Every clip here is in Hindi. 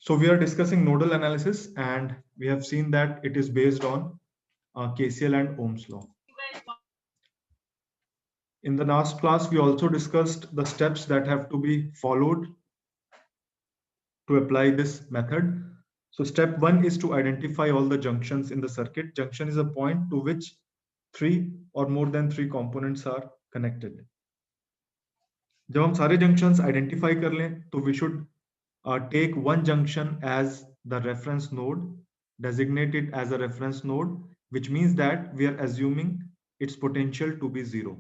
So we are discussing nodal analysis, and we have seen that it is based on KCL and Ohm's law. In the last class, we also discussed the steps that have to be followed to apply this method. So step 1 is to identify all the junctions in the circuit. Junction is a point to which 3 or more than 3 components are connected. जब हम सारे junctions identify कर लें, तो we should take one junction as the reference node, designate it as a reference node, which means that we are assuming its potential to be 0.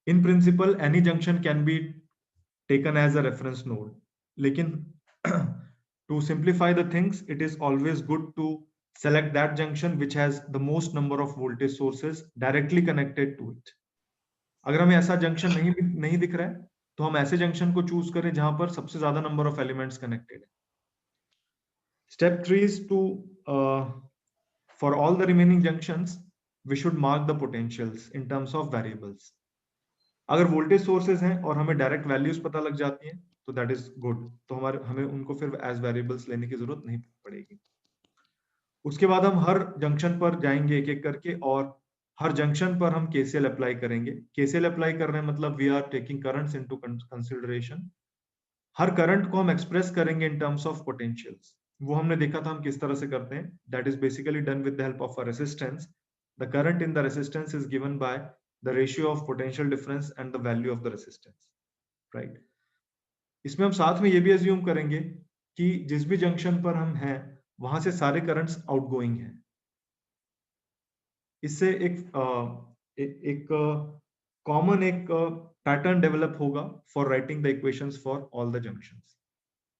In principle, any junction can be taken as a reference node. Lekin to simplify the things, it is always good to select that junction which has the most number of voltage sources directly connected to it. अगर हमें ऐसा जंक्शन नहीं दिख रहा है, तो हम ऐसे जंक्शन को चूज करें जहां पर सबसे ज्यादा नंबर ऑफ एलिमेंट्स कनेक्टेड है. Step 3 is to for all the remaining junctions we should mark the potentials in terms of variables. अगर वोल्टेज सोर्सेज हैं और हमें डायरेक्ट वैल्यूज पता लग जाती हैं तो दैट इज गुड, तो हमें उनको फिर एज वेरिएबल्स लेने की जरूरत नहीं पड़ेगी. उसके बाद हम हर जंक्शन पर जाएंगे एक एक करके और हर जंक्शन पर हम केसीएल अप्लाई करेंगे. केसीएल अप्लाई कर रहे हैं मतलब we are taking currents into consideration. हर करंट को हम एक्सप्रेस करेंगे इन टर्म्स ऑफ पोटेंशियल्स. वो हमने देखा था हम किस तरह से करते हैं. That is basically done with the help of a resistance. The current in the resistance is given by the ratio of potential difference and the value of the resistance. Right. इसमें हम साथ में ये भी अज्यूम करेंगे कि जिस भी जंक्शन पर हम हैं वहां से सारे करंट्स आउटगोइंग हैं. इससे एक कॉमन एक पैटर्न डेवलप होगा for writing the equations for all the junctions.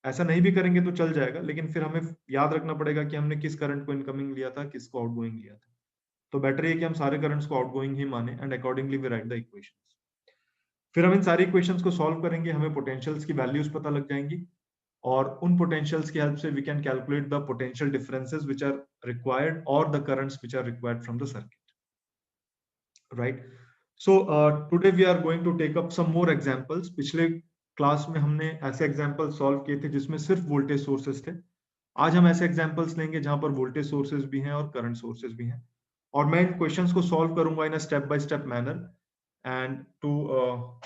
ऐसा नहीं भी करेंगे तो चल जाएगा, लेकिन फिर हमें याद रखना पड़ेगा कि हमने किस करंट को इनकमिंग लिया था, किसको आउटगोइंग लिया था. तो बेटर है कि हम सारे करंट्स को आउटगोइंग ही माने and accordingly we write the equations. फिर हम इन सारी इक्वेशंस को सॉल्व करेंगे, हमें पोटेंशियल्स की वैल्यूज पता लग जाएंगी और उन पोटेंशियल्स की हेल्प से we can calculate the potential differences which are required और the currents which are required from the circuit. Right. So today we are going to take up some more examples. पिछले क्लास में हमने ऐसे एग्जांपल सॉल्व किए थे जिसमें सिर्फ वोल्टेज सोर्सेज थे. आज हम ऐसे एग्जांपल्स लेंगे जहां पर वोल्टेज सोर्सेज भी हैं और करंट सोर्सेज भी हैं, और मैं इन क्वेश्चंस को सॉल्व करूंगा in a step by step manner and to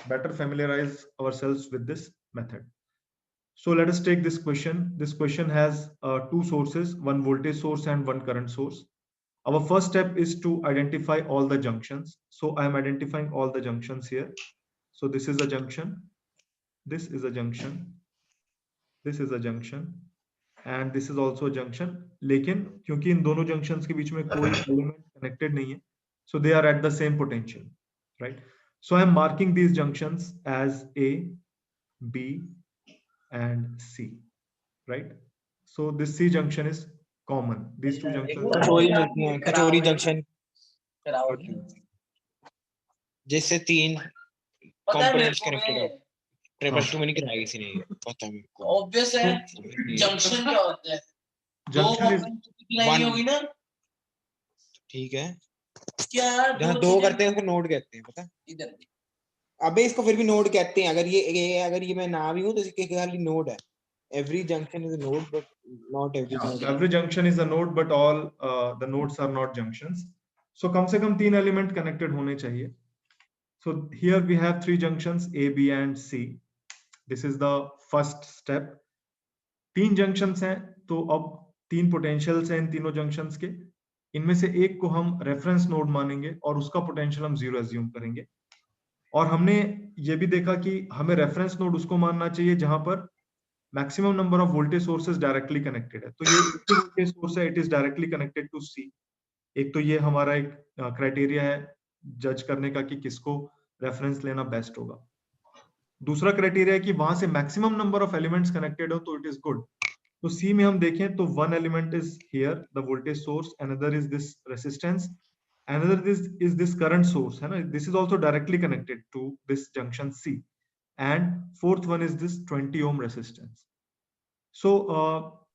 better familiarize ourselves with this method. So let us take this question. This question has two sources, one voltage source and one current source. Our first step is to identify all the junctions. So I am identifying all the junctions here. So this is a junction, this is a junction, this is a junction, and this is also a junction. लेकिन क्योंकि इन दोनों junctions के बीच में कोई element connected नहीं है, so they are at the same potential, right? So I am marking these junctions as A, B, and C, right? So this C junction is common. These two junctions are kachori junction जिससे 3 कंपोनेंट्स कनेक्टेड है. ट्रिपल टू में नहीं कराया किसी ने, ये पता मेरे को. ऑब्वियस है. जंक्शन क्या होता है? junction is लाइन होगी ना. ठीक है. क्या जहाँ दो करते हैं उसको नोड कहते हैं, पता? इधर. अबे इसको फिर भी नोड कहते हैं. अगर ये मैं ना भी हूँ तो इसके खाली नोड है. Every junction is a node, but not every junction. Every junction is a node, but all the nodes are not junctions. So कम से कम 3 element connected होने चाहिए. So here we have 3 junctions A, B, and C. This is the first step. 3 junctions हैं, तो अब 3 potentials हैं इन तीनों junctions के. इनमें से एक को हम reference node मानेंगे और उसका potential हम 0 assume करेंगे. और हमने ये भी देखा कि हमें reference node उसको मानना चाहिए जहां पर maximum number of voltage sources directly connected है. तो ये voltage source है, it is directly connected to C. एक तो ये हमारा एक क्राइटेरिया है जज करने का कि किसको रेफरेंस लेना बेस्ट होगा. दूसरा क्राइटेरिया है कि वहां से maximum number of elements connected हो तो इट इज गुड. तो सी में हम देखें तो one element is here the voltage source, another is this resistance, another is this current source, है ना. This is also directly connected to this junction C, and fourth one is this 20 ohm resistance. So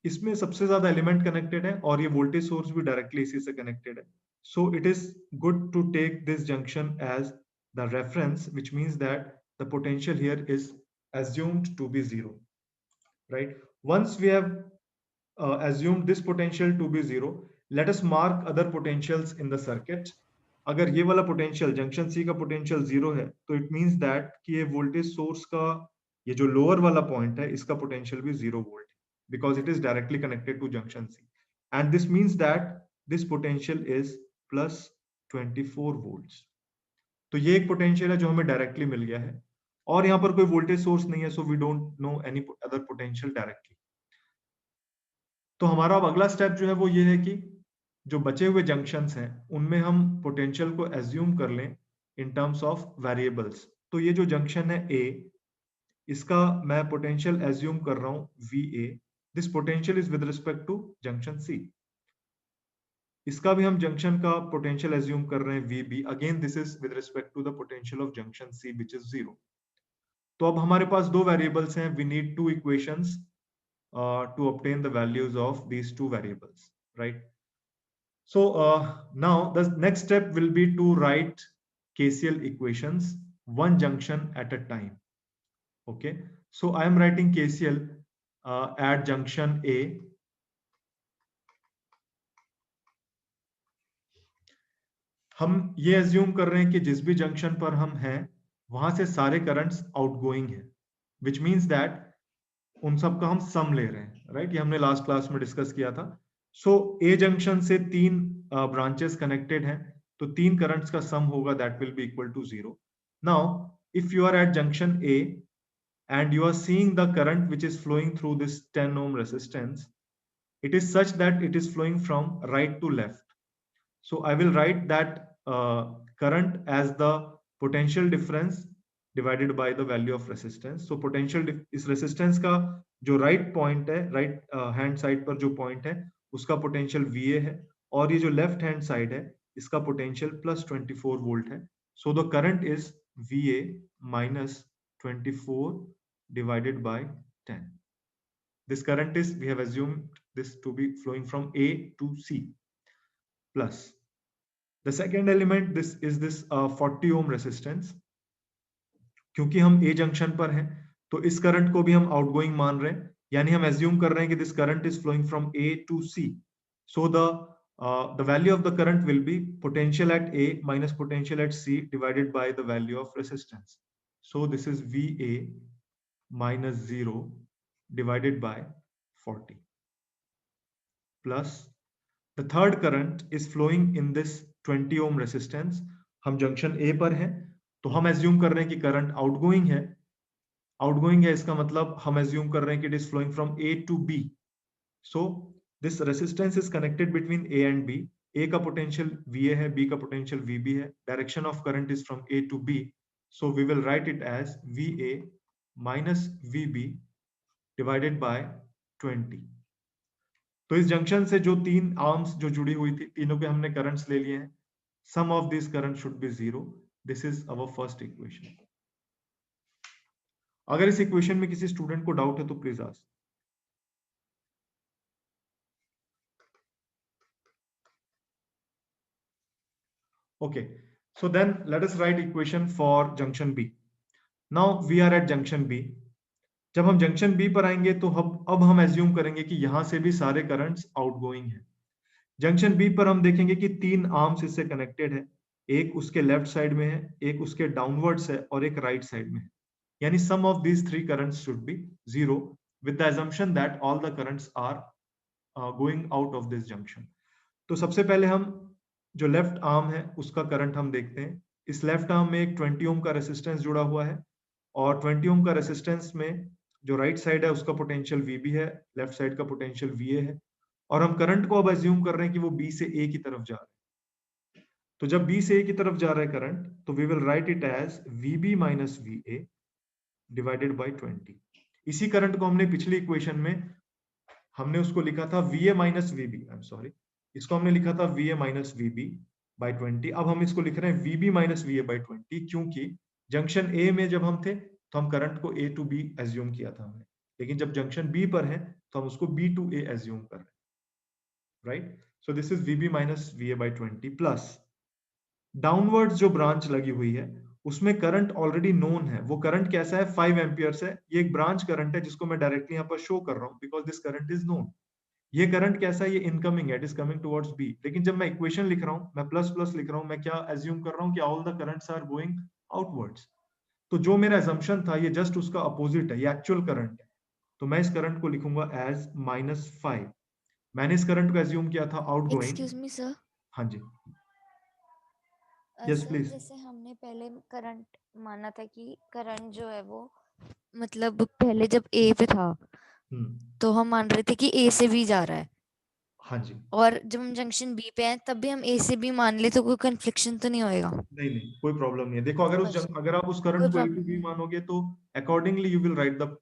इसमें सबसे ज्यादा एलिमेंट कनेक्टेड है और ये वोल्टेज सोर्स भी डायरेक्टली इसी से कनेक्टेड है. So it is good to take this junction as the reference, which means that the potential here is assumed to be 0, right? Once we have assumed this potential to be zero, let us mark other potentials in the circuit. अगर ये वाला पोटेंशियल जंक्शन सी का पोटेंशियल जीरो है तो इट मींस दैट कि ये वोल्टेज सोर्स का ये जो लोअर वाला पॉइंट है इसका पोटेंशियल भी 0 वोल्ट है because it is directly connected to junction C and this means that this potential is plus 24 volts. तो ये एक पोटेंशियल है जो हमें डायरेक्टली मिल गया है और यहाँ पर कोई वोल्टेज सोर्स नहीं है, so we don't know any other potential directly. तो हमारा अब अगला स्टेप जो है वो ये है कि जो बचे हुए जंक्शंस हैं उनमें हम पोटेंशियल को एज्यूम कर लें इन टर्म्स ऑफ वेरिएबल्स। तो ये जो जंक्शन है ए, इसका मैं पोटेंशियल एज्यूम कर रहा हूं VA। This potential is with respect to junction C. इसका भी हम जंक्शन का पोटेंशियल एज्यूम कर रहे हैं VB। Again this is with respect to the potential of junction C which is 0। तो अब हमारे पास दो वेरिएबल्स हैं, we need two equations to obtain the values of these two variables, right? So now the next step will be to write KCL equations one junction at a time. Okay, so I am writing KCL at junction A. हम ये एज्यूम कर रहे हैं कि जिस भी जंक्शन पर हम हैं वहां से सारे करंट्स आउटगोइंग हैं, which means that उन सब का हम सम ले रहे हैं, राइट? ये हमने लास्ट क्लास में डिस्कस किया था। सो ए जंक्शन से तीन ब्रांचेस कनेक्टेड हैं तो तीन करंट्स का सम होगा that will be equal to 0। Now if you are at junction A and you are seeing the current which is flowing through this 10 ohm resistance, it is such that it is flowing from right to left. So I will write that current as the potential difference divided by the value of resistance. So potential इस resistance का जो right point है, right hand side पर जो point है उसका potential VA है और ये जो left hand side है इसका potential plus 24 volt है। So the current is VA minus 24 divided by 10. This current is, we have assumed this to be flowing from A to C plus the second element, this is this 40 ohm resistance। क्योंकि हम ए जंक्शन पर हैं तो इस करंट को भी हम आउटगोइंग मान रहे हैं, यानी हम एज्यूम कर रहे हैं कि this current is flowing from A to C. So the value of the current will be potential at A minus potential at C divided by the value of resistance. So this is VA minus 0 divided by 40 plus the third current is flowing in this 20 ohm resistance। हम जंक्शन ए पर हैं तो हम एज्यूम कर रहे हैं कि करंट आउटगोइंग है। आउटगोइंग है इसका मतलब हम एज्यूम कर रहे हैं कि it is flowing from A to B. So this resistance is connected between A and B. A का पोटेंशियल VA है, बी का पोटेंशियल VB है। Direction of current is from A to B, so we will write it as VA minus VB divided by 20। तो इस जंक्शन से जो तीन आर्म्स जो जुड़ी हुई थी तीनों के हमने करंट्स ले लिए हैं। Sum of this current should be 0। This is our first equation. अगर इस इक्वेशन में किसी स्टूडेंट को डाउट है तो please ask. Okay, so then let us write equation for junction B. Now we are at junction B. जब हम जंक्शन बी पर आएंगे तो अब हम एज्यूम करेंगे कि यहां से भी सारे करंट्स आउटगोइंग हैं। जंक्शन बी पर हम देखेंगे कि तीन आर्म्स इससे कनेक्टेड है, एक उसके लेफ्ट साइड में है, एक उसके डाउनवर्ड्स है और एक राइट साइड में है। यानी sum of these three currents should be 0 with the assumption that all the currents are going out of this junction। तो सबसे पहले हम जो लेफ्ट आर्म है उसका करंट हम देखते हैं। इस लेफ्ट आर्म में एक 20 ओम का रेसिस्टेंस जुड़ा हुआ है और 20 ओम का रेसिस्टेंस में जो राइट साइड है उसका पोटेंशियल VB है, लेफ्ट साइड का पोटेंशियल VA है और हम करंट को अब एज्यूम कर रहे हैं कि वो B से A की तरफ जा रहा है। तो जब B से A की तरफ जा रहा है करंट तो we will write it as VB minus VA divided by 20। इसी करंट को हमने पिछली इक्वेशन में हमने उसको लिखा था VA minus VB, I am sorry, इसको हमने लिखा था VA माइनस VB बाय 20। अब हम इसको लिख रहे हैं VB माइनस VA बाय 20 क्योंकि जंक्शन A में जब हम थे तो हम करंट को A टू B एज्यूम किया था हमने, लेकिन जब जंक्शन B पर है तो हम उसको B टू A एज्यूम कर रहे हैं, right? So this is VB minus VA by 20 plus downwards जो ब्रांच लगी हुई है उसमें करंट ऑलरेडी नोन है। वो करंट कैसा है, 5 एम्पियर्स है। ये एक ब्रांच करंट है जिसको मैं डायरेक्टली यहाँ पर शो कर रहा हूँ because this current is known. ये करंट कैसा है, ये इनकमिंग है, it is coming towards B. लेकिन जब मैं इक्वेशन लिख रहा हूँ, मैं प्लस प्लस लिख रहा हूँ, मैं क्या एज्यूम कर रहा हूँ कि all the currents are going outwards. तो जो मेरा एजम्पशन था ये जस्ट उसका अपोजिट है, ये एक्चुअल करंट है। तो मैं इस करंट को लिखूंगा एज -5। मैंने इस करंट को एज्यूम किया था आउटगोइंग। Excuse me sir. हाँ जी, यस सर प्लीज। जैसे हमने पहले करंट माना था कि करंट जो है वो मतलब पहले जब ए पे था तो हम मान रहे थे कि ए से बी जा रहा है, हाँ जी, और जब हम जंक्शन बी पे हैं तब भी हम ए से बी मान ले तो कोई कंफ्लिक्शन तो नहीं होएगा? नहीं नहीं, कोई प्रॉब्लम नहीं है। देखो अगर अगर आप उस कोई करंट को ए टू प्रॉब्लम बी नहीं, मानोगे तो accordingly you will write the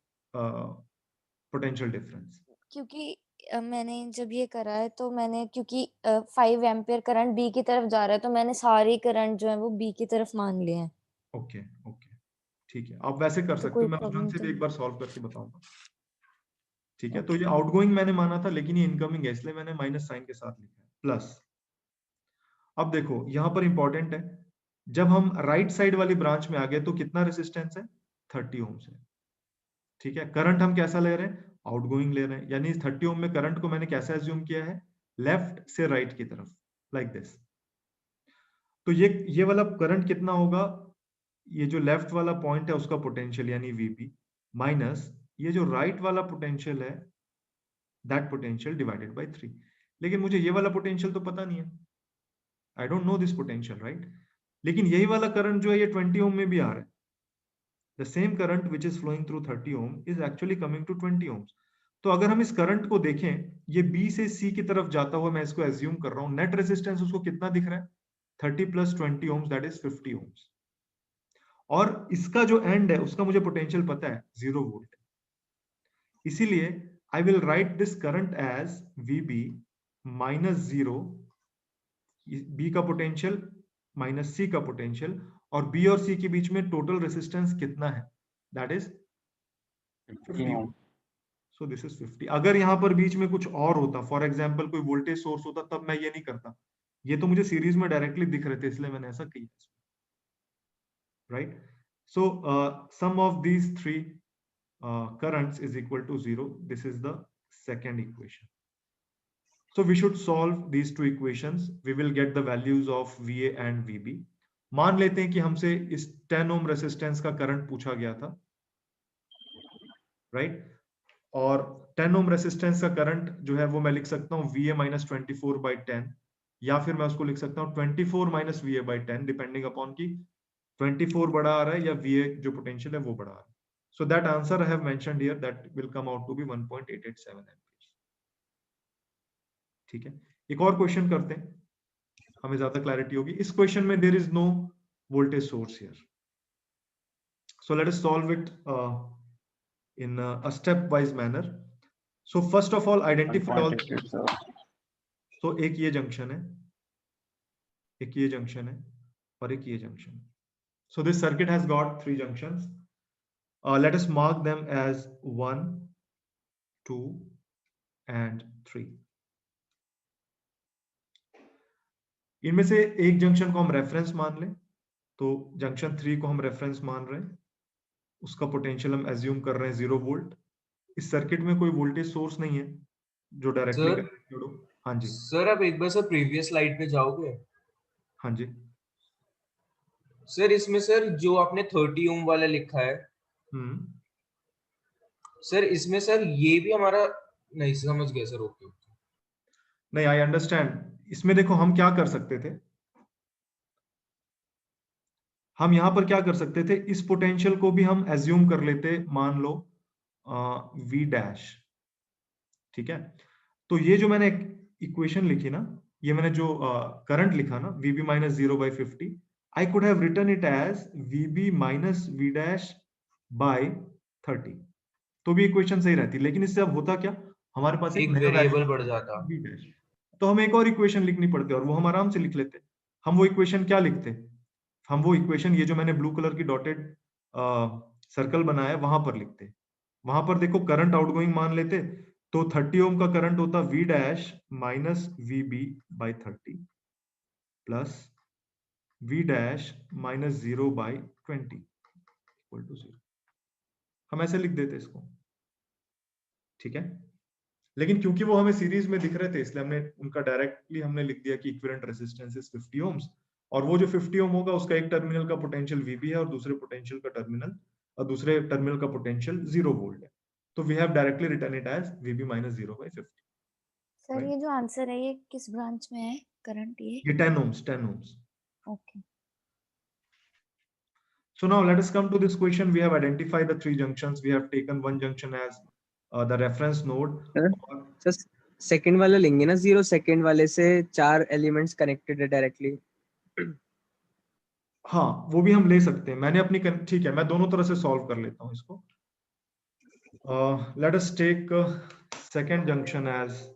potential difference. क्योंकि मैंने जब ये करा है तो मैंने, क्योंकि 5 एम्पियर करंट बी की तरफ जा रहा है तो मैंने सारे करंट जो है वो बी की तरफ मान लिए हैं। ओके ओके, ठीक है, आप वैसे कर तो सकते कोई हो। मैं प्रॉब्लम उदाहरण से तो भी एक नहीं। बार सॉल्व करके बताऊंगा। ठीक है, तो ओके। ये आउटगोइंग मैंने माना था लेकिन ये इनकमिंग है, इसलिए मैंने माइनस साइन के साथ लिखा है प्लस। अब देखो यहाँ पर इंपॉर्टेंट है, जब हम राइट साइड वाली ब्रांच में आ गए तो कितना रेजिस्टेंस है, 30 ओम है। ठीक है, करंट हम कैसा ले रहे हैं, आउटगोइंग ले रहे हैं, यानी 30 ओम में करंट को मैंने कैसे एज्यूम किया है, लेफ्ट से राइट की तरफ, लाइक दिस। तो ये वाला करंट कितना होगा, ये जो लेफ्ट वाला पॉइंट है उसका पोटेंशियल यानी वीबी माइनस ये जो राइट वाला पोटेंशियल है दैट पोटेंशियल डिवाइडेड बाय 3। लेकिन मुझे ये वाला पोटेंशियल तो पता नहीं है, I don't know this potential, right. लेकिन यही वाला करंट जो है ये 20 ओम में भी आ रहा है। The same current which is flowing through 30 ohm is actually coming to 20 ohms. तो अगर हम इस करंट को देखें, ये B से C की तरफ जाता हुआ मैं इसको एज्यूम कर रहा हूं, नेट रेजिस्टेंस उसको कितना दिख रहा है, 30 plus 20 ohms that is 50 ohms। और इसका जो एंड है उसका मुझे पोटेंशियल पता है 0 वोल्ट। इसीलिए I will write this current as VB minus 0, B का पोटेंशियल माइनस C का पोटेंशियल, और B और C के बीच में टोटल रेजिस्टेंस कितना है, that is 50 ohm. So this is 50। अगर यहाँ पर बीच में कुछ और होता, फॉर एग्जाम्पल कोई वोल्टेज सोर्स होता, तब मैं ये नहीं करता। ये तो मुझे सीरीज में डायरेक्टली दिख रहे थे इसलिए मैंने ऐसा किया, right. So sum of these three currents is equal to 0. This is the second equation. So we should solve these two equations. We will get the values of VA and VB. मान लेते हैं कि हमसे इस 10 ओम रेसिस्टेंस का करंट पूछा गया था, राइट। और 10 ओम रेसिस्टेंस का करंट जो है वो मैं लिख सकता हूँ VA माइनस 24/10, या फिर मैं उसको लिख सकता हूँ 24 माइनस VA/10, डिपेंडिंग अपॉन की 24 बड़ा आ रहा है या VA जो पोटेंशियल है वो बड़ा आ रहा है। So that answer I have mentioned here, that will come out to be 1.887 amperes. ठीक है, एक और क्वेश्चन करते हैं, हमें ज्यादा क्लैरिटी होगी। इस क्वेश्चन में there is no voltage source here. So let us solve it in a step-wise manner. So first of all, identify all. So एक ये जंक्शन है, एक ये जंक्शन है, और एक ये जंक्शन है। So this circuit has got 3 junctions. Let us mark them as 1, 2, and 3. इनमें से एक जंक्शन को हम रेफरेंस मान लें, तो जंक्शन 3 को हम रेफरेंस मान रहे हैं, उसका पोटेंशियल हम एज्यूम कर रहे हैं 0 वोल्ट। इस सर्किट में कोई वोल्टेज सोर्स नहीं है जो डायरेक्टली कनेक्टेड हो। हाँ जी सर, आप एक बार सर प्रीवियस स्लाइड पे जाओगे? हाँ जी सर इसमें सर जो आपने 30 ओम वाला लिखा है, सर इसमें सर ये भी हमारा नहीं समझ गया सर। ओके नहीं, आई अंडरस्टैंड। इसमें देखो हम क्या कर सकते थे, हम यहां पर क्या कर सकते थे, इस पोटेंशियल को भी हम एज्यूम कर लेते, मान लो V डैश। ठीक है, तो ये जो मैंने इक्वेशन लिखी ना, ये मैंने जो करंट लिखा ना VB minus 0/50, I could have written it as VB minus V dash by 30, तो भी इक्वेशन सही रहती। लेकिन इससे अब होता क्या, हमारे पास एक नया वेरिएबल वैल्यू बढ़ जाता। V dash, तो हम एक और इक्वेशन लिखनी पड़ती और वो हम आराम से लिख लेते। हम वो इक्वेशन क्या लिखते, हम वो इक्वेशन ये जो मैंने ब्लू कलर की डॉटेड सर्कल बनाया वहां पर लिखते। वहां पर देखो करंट आउटगोइंग मान लेते, तो 30 ओम का करंट होता V dash minus VB by 30 plus v dash minus 0 by 20 equal to 0. हम ऐसे लिख देते इसको, ठीक है। लेकिन क्योंकि वो हमें सीरीज में दिख रहे थे इसलिए हमने उनका डायरेक्टली हमने लिख दिया कि इक्विवेलेंट रेजिस्टेंस इज 50 ohms, और वो जो 50 ohm होगा उसका एक टर्मिनल का पोटेंशियल VB है और दूसरे पोटेंशियल का दूसरे टर्मिनल का पोटेंशियल 0 वोल्ट है। तो we have directly written it as VB minus 0 by 50. Sir Right. ये जो आंसर है ये किस ब्रांच में है करंट ये 10 ohms. Okay. So now let us come to this question. We have identified the three junctions. We have taken one junction as the reference node. Sir second वाला लेंगे ना 0, सेकंड वाले से 4 एलिमेंट्स कनेक्टेड है डायरेक्टली। हाँ वो भी हम ले सकते हैं, मैंने अपनी ठीक है, मैं दोनों तरह से सॉल्व कर लेता हूँ इसको। Let us take second junction as,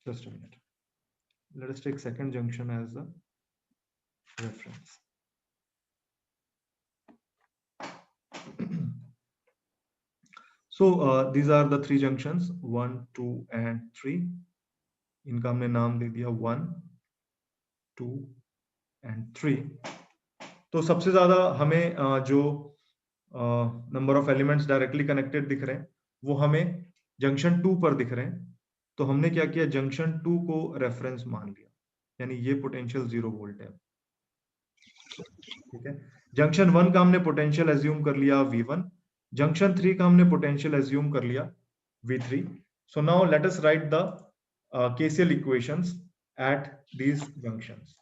just a minute, let us take second junction as the reference. So these are the three junctions 1, 2 and 3. इनका हमने नाम दे दिया 1, 2 and 3. तो सबसे ज्यादा हमें जो number of elements directly connected दिख रहे हैं वो हमें जंक्शन 2 पर दिख रहे हैं। तो हमने क्या किया, जंक्शन 2 को रेफरेंस मान लिया, यानी ये पोटेंशियल 0 वोल्ट है, ठीक है। जंक्शन 1 का हमने पोटेंशियल एज्यूम कर लिया V1, जंक्शन 3 का हमने पोटेंशियल एज्यूम कर लिया V3. So now let us right the KCL equations at these junctions.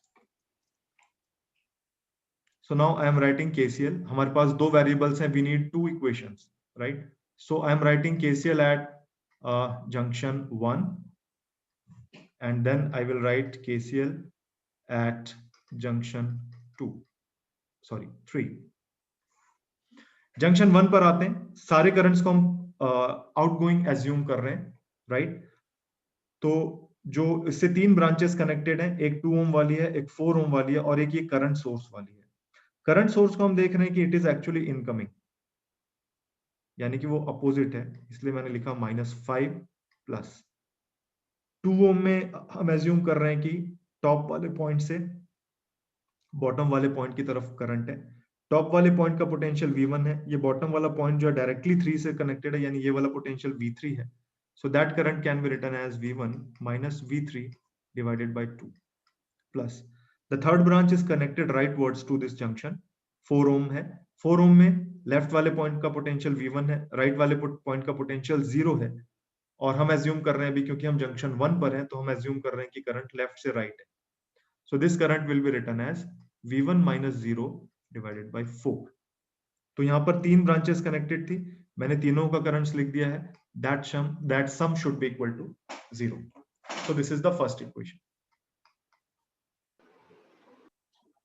So now I am writing KCL. हमारे पास दो वेरिएबल्स हैं, we need two equations, right? So I am writing KCL at junction 1 and then I will write KCL at junction 3. Junction 1 पर आते हैं, सारे करंट्स को हम आउटगोइंग एज्यूम कर रहे हैं, राइट? तो जो इससे 3 ब्रांचेस कनेक्टेड हैं, एक 2 ohm वाली है, एक 4 ohm वाली है और एक ये करंट सोर्स वाली है। करंट सोर्स को हम देख रहे हैं कि इट इज एक्चुअली इनकमिंग, यानी कि वो अपोजिट है, इसलिए मैंने लिखा -5 प्लस 2 ohm में हम एज्यूम कर रहे हैं कि टॉप वाले पॉइंट से बॉटम वाले पॉइंट की तरफ करंट है। टॉप वाले पॉइंट का पोटेंशियल V1 है, ये बॉटम वाला पॉइंट जो है डायरेक्टली 3 से कनेक्टेड है, यानी ये वाला पोटेंशियल V3 है। So that current can be written as V1 minus V3 divided by 2 plus the third branch is connected rightwards to this junction, 4 ohm है। 4 ohm में लेफ्ट वाले पॉइंट का पोटेंशियल V1 है, राइट वाले पॉइंट का पोटेंशियल 0 है, और हम एज्यूम कर रहे हैं अभी क्योंकि हम जंक्शन 1 पर हैं तो हम एज्यूम कर रहे हैं कि करंट लेफ्ट से राइट है। So this current will be written as V1 minus 0 divided by 4. तो यहाँ पर 3 ब्रांचेस कनेक्टेड थी, मैंने तीनों का करंट्स लिख दिया है, that sum should be equal to 0. So this is the first equation.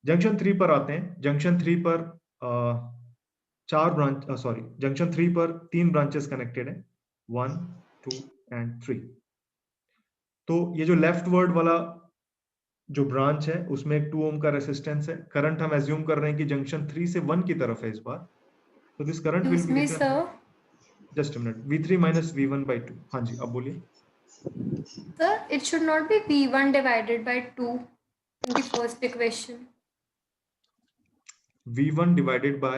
Junction 3 पर आते हैं। जंक्शन 3 पर जंक्शन 3 पर 3 ब्रांचेस कनेक्टेड है, 1, 2 and 3. तो ये जो लेफ्ट वर्ड वाला जो ब्रांच है उसमें एक 2 ohm का रेसिस्टेंस है। करंट हम एज्यूम कर रहे हैं कि जंक्शन 3 से 1 की तरफ है इस बार, तो this current will be just a minute V3 minus V1 by 2. हाँ जी, अब बोलिए Sir, it should not be V1 divided by 2 in the first equation. V1 divided by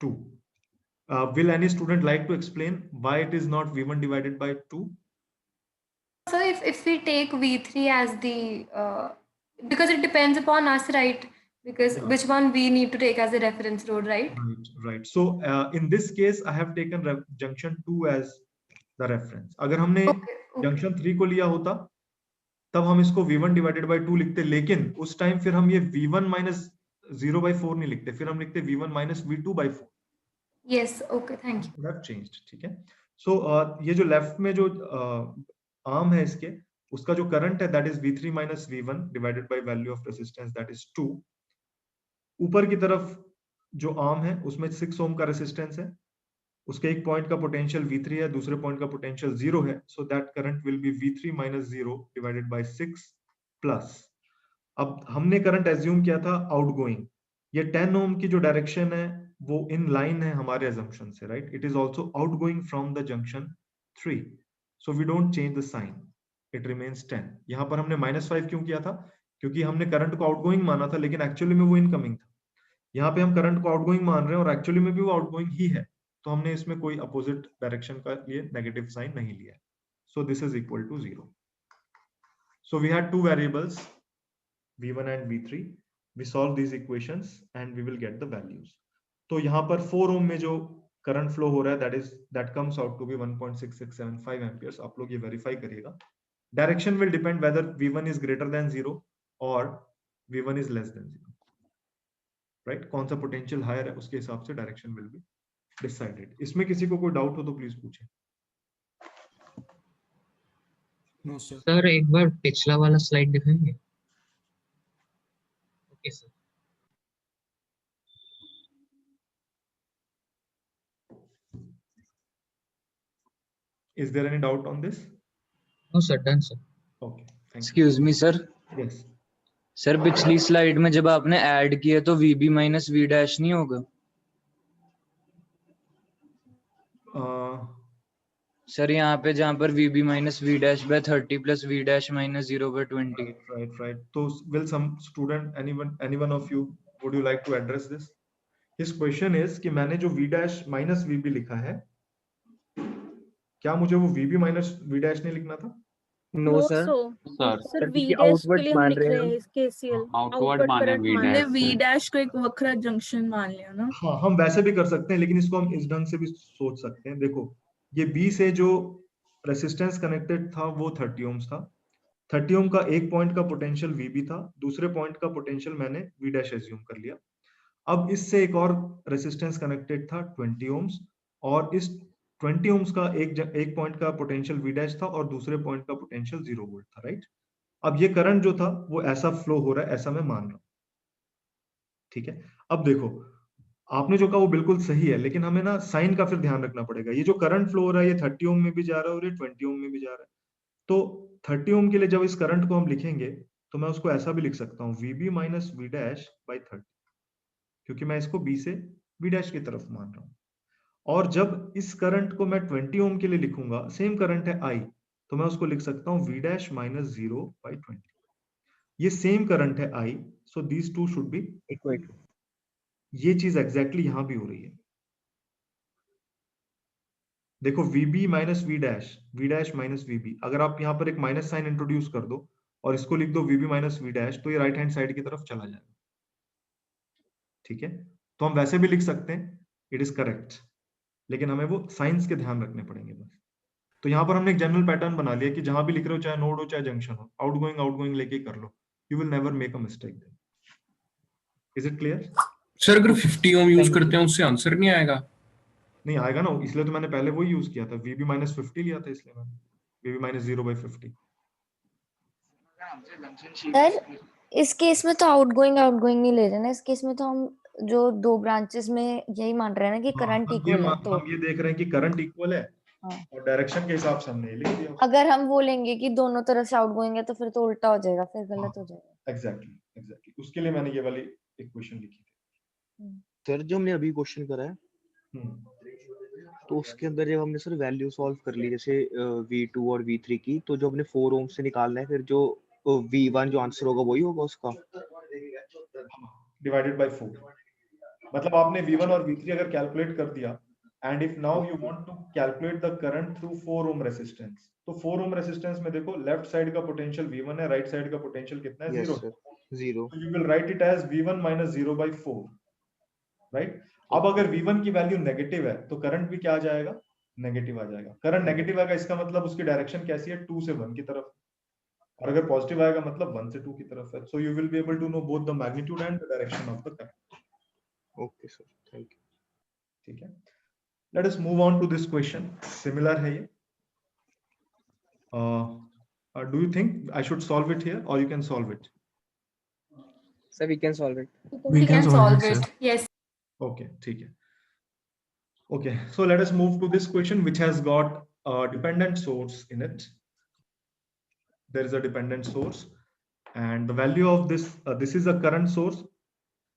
2. Will any student like to explain why it is not V1 divided by 2? So if we take V3 as the because it depends upon us, right? Because which one we need to take as a reference node, right? Right. So in this case, I have taken junction 2 as the reference. अगर हमने junction 3 को लिया होता तब हम इसको V1 divided by 2 लिखते, लेकिन उस टाइम फिर हम ये V1 minus 0 by 4 नहीं लिखते, फिर हम लिखते V1 minus V2 by 4. Yes, okay, thank you. That changed, ठीक है। So ये जो लेफ्ट में जो आर्म है इसके, उसका जो करंट है that is V3 minus V1 divided by value of resistance that is 2. ऊपर की तरफ जो आर्म है उसमें 6 ohm का रेसिस्टेंस है, उसके एक पॉइंट का पोटेंशियल V3 है, दूसरे पॉइंट का पोटेंशियल 0 है, so that current will B V3 minus 0 divided by 6 plus, अब हमने करंट एज्यूम किया था आउटगोइंग, ये 10 ohm की जो डायरेक्शन है वो इन लाइन है हमारे assumption से, राइट? It is also outgoing from the junction 3, so we don't change the sign, it remains 10. यहाँ पर हमने -5 क्यों किया था? क्योंकि हमने करंट को आउटगोइंग माना था लेकिन एक्चुअली में वो इनकमिंग था। यहाँ पे हम करंट को आउटगोइंग मान रहे हैं और एक्चुअली में भी वो आउटगोइंग ही है, तो हमने इसमें कोई अपोजिट डायरेक्शन का लिए नेगेटिव साइन नहीं लिया है। So this is equal to 0। So we had two variables v1 and v3. We solve these equations and we will get the values. तो यहाँ पर 4 ओम में जो करंट फ्लो हो रहा है that comes out to be 1.6675 amperes. आप लोग ये वेरीफाई करिएगा। Direction will depend whether v1 is greater than 0 or v1 is less than 0. Right, कौन सा पोटेंशियल हायर है उसके हिसाब से डायरेक्शन विल बी डिसाइडेड। इसमें किसी को कोई डाउट हो तो प्लीज पूछें। नो सर, एक बार पिछला वाला स्लाइड दिखाएंगे? Okay sir. Is there any doubt on this? No sir, done sir. Okay, thank you. Excuse me sir. Yes. Sir पिछली स्लाइड में जब आपने ऐड किया तो VB माइनस V डैश नहीं होगा? सर यहाँ पे जहाँ पर VB minus V dash by 30 plus V dash minus 0 by 20। Right. तो will some student, anyone of you, would you like to address this? His question is कि मैंने जो V डैश माइनस VB लिखा है, क्या मुझे वो VB माइनस V डैश नहीं लिखना था? नो सर, सर क्योंकि V डैश के outward लिए हम मान लिख रहे रहे हैं हैं KCL, आउटवर्ड माने करंट V माने डैश V डैश को एक वक्र जंक्शन मान लिया ना। हाँ, हम वैसे भी कर सकते हैं लेकिन इसको हम इस ढंग से भी सोच सकते हैं। देखो, ये B से जो रेसिस्टेंस कनेक्टेड था वो 30 ओम्स था। 30 ओम का एक पॉइंट का पोटेंशियल VB था, दूसरे पॉइंट का पोटेंशियल मैंने V डैश एज्यूम कर लिया। अब इससे एक और रेसिस्टेंस कनेक्टेड था 20 ओम्स, और इस 20 ओम्स का एक पॉइंट का पोटेंशियल V डैश था और दूसरे पॉइंट का पोटेंशियल 0 वोल्ट था, राइट। अब ये करंट जो था वो ऐसा फ्लो हो रहा है, ऐसा मैं मान रहा हूं, ठीक है। अब देखो, आपने जो कहा वो बिल्कुल सही है, लेकिन हमें ना साइन का फिर ध्यान रखना पड़ेगा। ये जो करंट फ्लो हो रहा है ये 30 ओम में भी जा रहा है और ये 20 ओम में भी जा रहा है। तो 30 ओम के लिए जब इस करंट को हम लिखेंगे तो मैं उसको ऐसा भी लिख सकता हूँ, VB minus V dash by 30, क्योंकि मैं इसको B से V डैश की तरफ मान रहा हूँ। और जब इस करंट को मैं 20 ओम के लिए लिखूंगा, सेम करंट है I, तो मैं उसको लिख सकता हूँ V डैश माइनस 0 बाई 20। ये सेम करंट है I, so these two should be equal. ये चीज एग्जैक्टली यहां भी हो रही है। देखो, VB minus V dash minus VB, अगर आप यहाँ पर एक माइनस साइन इंट्रोड्यूस कर दो और इसको लिख दो VB माइनस V डैश, तो ये राइट हैंड साइड की तरफ चला जाएगा, ठीक है। तो हम वैसे भी लिख सकते हैं, इट इज करेक्ट, लेकिन हमें वो साइंस के ध्यान रखने पड़ेंगे बस। तो यहाँ पर हमने एक जनरल पैटर्न बना लिया कि जहां भी लिख रहे हो, चाहे नोड हो चाहे जंक्शन हो, आउटगोइंग लेके कर लो, you will never make a mistake. Is it clear? Sir अगर 50 ओम यूज करते हैं उससे आंसर नहीं आएगा? नहीं आएगा ना, इसलिए तो मैंने पहले वही यूज किया था, VB माइनस 50 लिया था, इसलिए मैंने VB माइनस 0 बाई 50। सर इस केस में तो आउटगोइंग नहीं ले रहे ना, इस केस में तो हम जो दो ब्रांचेस में यही मान रहे हैं ना कि करंट इक्वल है, तो हम ये देख रहे हैं कि करंट इक्वल है, और डायरेक्शन के हिसाब से हमने लिख दिया। अगर हम वो लेंगे कि दोनों तरफ से आउटगोइंग है तो फिर तो उल्टा हो जाएगा, फिर गलत हो जाएगा। एग्जैक्टली, उसके लिए मैंने ये वाली इक्वेशन लिखी थी। सर जो हमने अभी क्वेश्चन करा है, तो उसके अंदर जब हमने सर वैल्यू सॉल्व कर ली, जैसे V2 और V3 की, तो जो हमने 4 ओम से निकालना है, फिर जो V1 जो आंसर होगा वही होगा उसका डिवाइडेड बाय 4। मतलब आपने V1 और V3 अगर कैलकुलेट कर दिया, and if now you want to calculate the current through 4 ohm resistance, तो 4 ओम रेजिस्टेंस में देखो, लेफ्ट साइड का पोटेंशियल V1 है, राइट साइड का पोटेंशियल कितना है? 0। So you will write it as V1 minus 0 by 4, right? अब अगर V1 की वैल्यू नेगेटिव है तो करंट भी क्या आ जाएगा? नेगेटिव आ जाएगा। करंट नेगेटिव आएगा, इसका मतलब उसकी डायरेक्शन कैसी है? 2 से 1 की तरफ। और अगर पॉजिटिव आएगा मतलब 1 से 2 की तरफ है। So you will be able to know both the magnitude and the direction of the current. Okay sir, thank you. ठीक है, let us move on to this question. Similar है ये। Do you think I should solve it here और you can solve it? Sir we can solve it. We can solve it. Yes. Okay, ठीक है। Okay, so let us move to this question which has got a dependent source in it. There is a dependent source, and the value of this this is a current source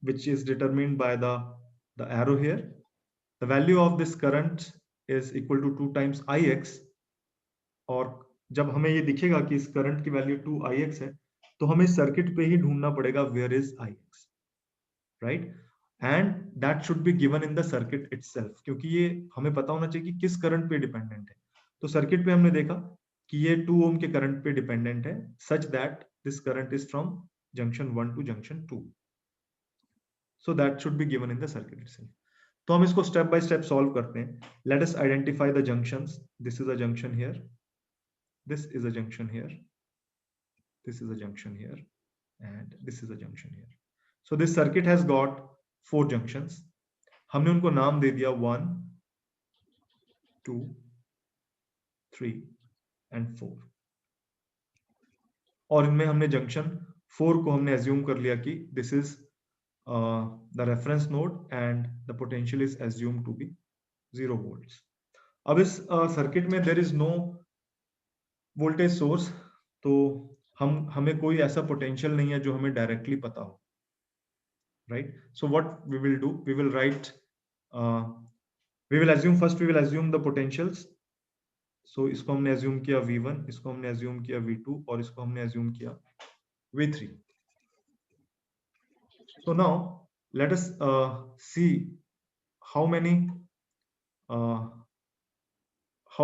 which is determined by the arrow here. The value of this current is equal to 2 times Ix, और जब हमें ये दिखेगा कि इस करंट की वैल्यू 2 Ix है, तो हमें सर्किट पे ही ढूंढना पड़ेगा where is Ix, right, and that should be given in the circuit itself, क्योंकि ये हमें पता होना चाहिए कि किस करंट पे डिपेंडेंट है। तो सर्किट पे हमने देखा कि ये 2 ओम के करंट पे डिपेंडेंट है, such that this current is from junction 1 to junction 2, so that should be given in the circuit itself. तो हम इसको स्टेप बाय स्टेप सॉल्व करते हैं। Let us identify the junctions. This is a junction here, this is a junction here, this is a junction here, and this is a junction here. So this circuit has got 4 junctions. हमने उनको नाम दे दिया 1, 2, 3 and 4, और इनमें हमने जंक्शन 4 को हमने एज्यूम कर लिया कि this is the reference node and the potential is assume to be 0 volts. अब इस सर्किट में there is no voltage source, तो हमें कोई ऐसा पोटेंशियल नहीं है जो हमें डायरेक्टली पता हो, right. So what we will do, we will write, we will assume, first we will assume the potentials. So इसको हमने एज्यूम किया V1, इसको हमने एज्यूम किया V2 और इसको हमने एज्यूम किया V3। So now let us see how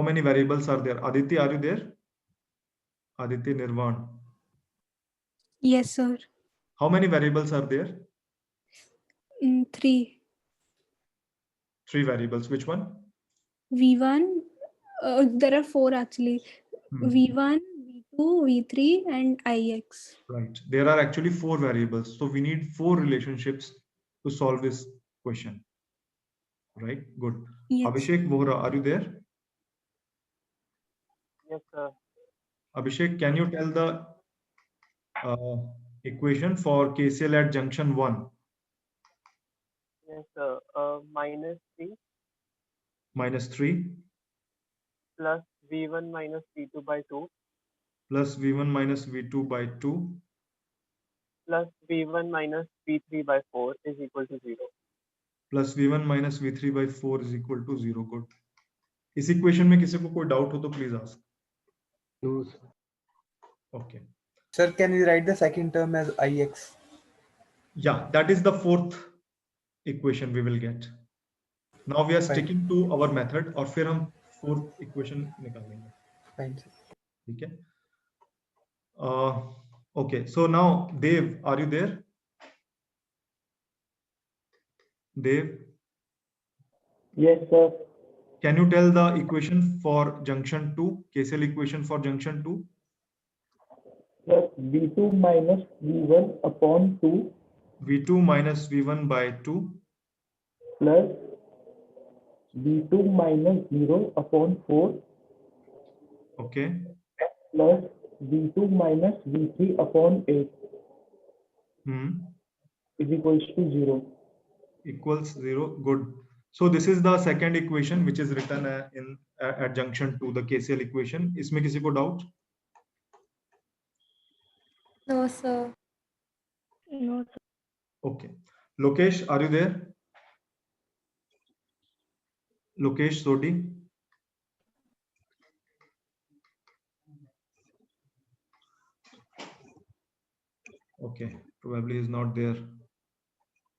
many variables are there. Aditya, are you there? Aditya Nirvan. Yes, sir. How many variables are there? 3. 3 variables. Which one? V1. There are 4 actually. V1, V2, V3, and Ix. Right. There are actually 4 variables. So we need 4 relationships to solve this question. Right? Good. Yes. Abhishek Vohra, are you there? Yes, sir. Abhishek, can you tell the equation for KCL at junction 1? Yes, sir. -3 plus V1 minus V2 by 2 plus V1 minus V2 by 2 plus V1 minus V3 by 4 is equal to 0. plus V1 minus V3 by 4 is equal to 0. Good. इस इक्वेशन में किसी को कोई डाउट हो तो please ask. No, sir. Okay. Sir, can we write the second term as Ix? Yeah, that is the 4th equation we will get. Now we are sticking to our method और फिर हम 4th equation निकालेंगे। Fine, sir. ठीक है। Okay, so now Dev, are you there? Dev? Yes, sir. Can you tell the equation for junction 2, KCL equation for junction 2? Plus V2 minus V1 upon 2 V2 minus V1 by 2 plus V2 minus 0 upon 4 okay plus V2 minus V3 upon 8 is equals to 0. Equals 0. Good. So this is the second equation which is written at junction 2, the KCL equation. इसमें किसी को doubt? No, sir. No, sir. Okay. Lokesh, are you there? Lokesh Sodhi? Okay, probably is not there.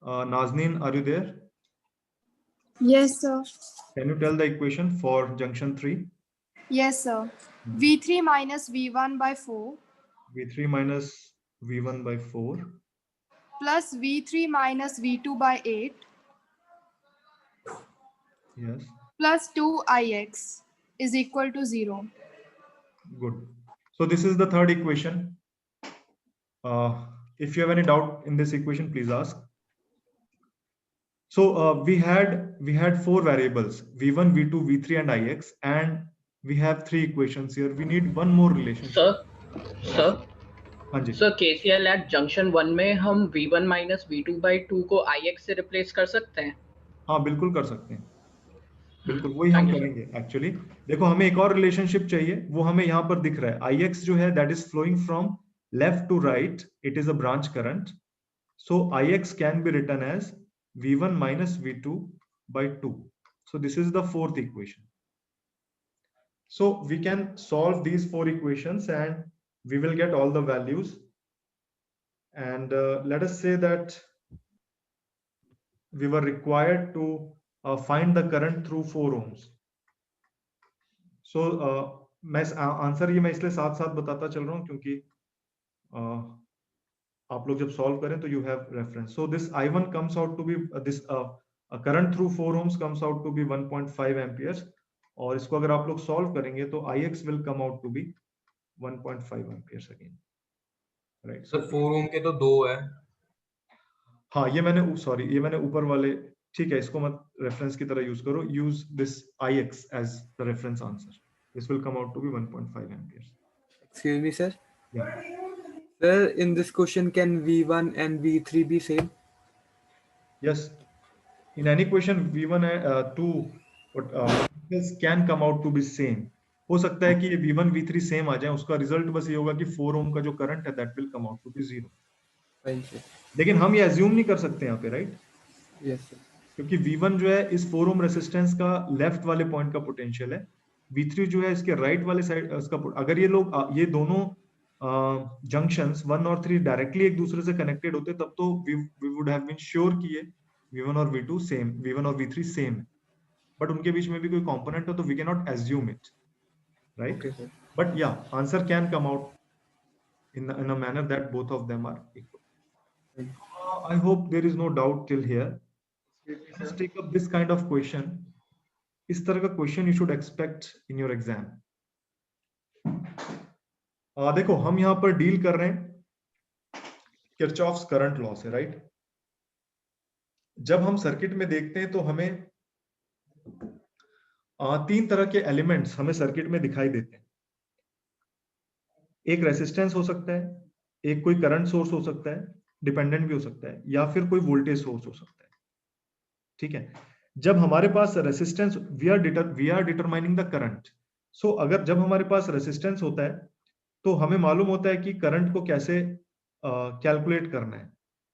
Nazneen, are you there? Yes, sir. Can you tell the equation for junction 3? Yes, sir. V3 minus V1 by 4 V3 minus V1 by 4 plus V3 minus V2 by 8 yes plus 2Ix is equal to 0. Good. So this is the third equation. If you have any doubt in this equation, please ask. So we had 4 variables, V1, V2, V3 and Ix, and we have 3 equations here. We need one more relationship. Sir, KCL at junction 1 में हम V1 minus V2 by 2 को Ix से replace कर सकते हैं? हाँ, बिल्कुल कर सकते हैं, बिल्कुल वही हम करेंगे। एक्चुअली देखो, हमें एक और रिलेशनशिप चाहिए, वो हमें यहाँ पर दिख रहा है। Ix जो है that is flowing from left to right, it is a branch current. So Ix can be written as V1 minus V2 by 2. So this is the 4th equation. So we can solve these 4 equations and we will get all the values and let us say that we were required to find the current through 4 ohms. So मैं आंसर ये मैं इसलिए साथ साथ बताता चल रहा हूँ क्योंकि आप लोग जब सॉल्व करें तो you have reference. So this I1 comes out to be this current through 4 ohms comes out to be 1.5 amperes, और इसको अगर आप लोग सॉल्व करेंगे तो Ix will come out to be 1.5 amperes again, right? Sir 4 ohm के तो 2 है। हाँ, ये मैंने सॉरी ये मैंने ऊपर वाले, ठीक है, इसको मत रेफरेंस की तरह यूज करो, use this Ix as the reference answer. This will come out to be 1.5 amperes. Excuse me, sir. Yeah. Sir, in this question, can V1 and V3 be same? Yes. In any question, V1 and 2 potentials can come out to be same. हो सकता है कि ये V1 V3 सेम आ जाए, उसका रिजल्ट बस ये होगा कि 4 ओम का जो करंट है that will come out to be 0. लेकिन हम ये अज्यूम नहीं कर सकते यहाँ पे, राइट? Yes, sir. क्योंकि V1 जो है इस 4 ओम रेजिस्टेंस का लेफ्ट वाले पॉइंट का पोटेंशियल है, V3 जो है इसके राइट वाले साइड इसका, अगर ये लोग ये दोनों जंक्शंस 1 और 3 डायरेक्टली एक दूसरे से कनेक्टेड होते तब तो we would have been sure कि ये V1 और V2 सेम, V1 और V3 सेम है, बट उनके बीच में भी कोई कंपोनेंट हो तो we cannot assume it, right? Okay, sir. But yeah, answer can come out in a manner that both of them are equal. I hope there is no doubt till here. Let's take up this kind of question. इस तरह का question you should expect in your exam. देखो हम यहाँ पर डील कर रहे हैं किरचॉफ्स करंट लॉ से, राइट? जब हम सर्किट में देखते हैं तो हमें 3 तरह के एलिमेंट्स हमें सर्किट में दिखाई देते हैं। एक रेजिस्टेंस हो सकता है, एक कोई करंट सोर्स हो सकता है, डिपेंडेंट भी हो सकता है, या फिर कोई वोल्टेज सोर्स हो सकता है, ठीक है? जब हमारे पास resistance, we are determining the current. So अगर जब हमारे पास रेजिस्टेंस होता है तो हमें मालूम होता है कि करंट को कैसे कैलकुलेट करना है।